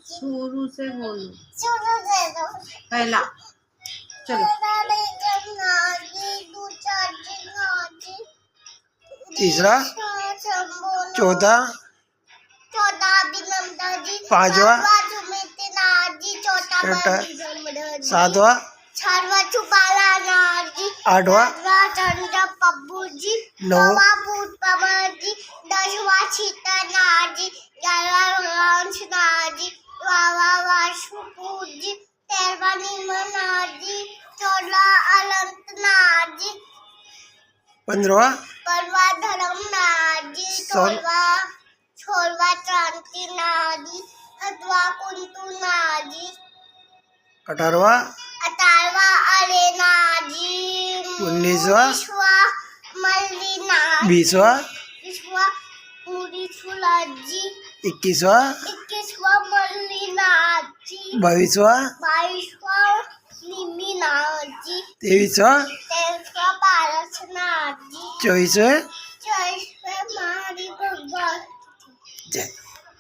शुरू से बोलो। शुरू से दो। पहला चलो। तीसरा, चौथा, पांचवा, छठा, सातवां, आठवां, पप्पू जी, नौवां, भूत पवन जी, 10वां सीतानाथ जी, 11वां रामनाथ जी, 12वां वासुपुर जी, 13वां नीमनाथ जी, 14वां अनंतनाथ जी, 15वां, 15वां धर्मनाथ जी, 16वां क्रांतिनाथ जी, 17वां कुंतुनाथ जी, 18वां, 18वां अरेनाथ जी, 19वां, मल्लीनाथ, 20वां, 20वां मुरीसुलाथ जी, 21वां, 21वां मल्लीनाथ जी, 22वां, 22वां निमीनाथ जी, 23वां, 23वां पारसनाथ जी, 24वें,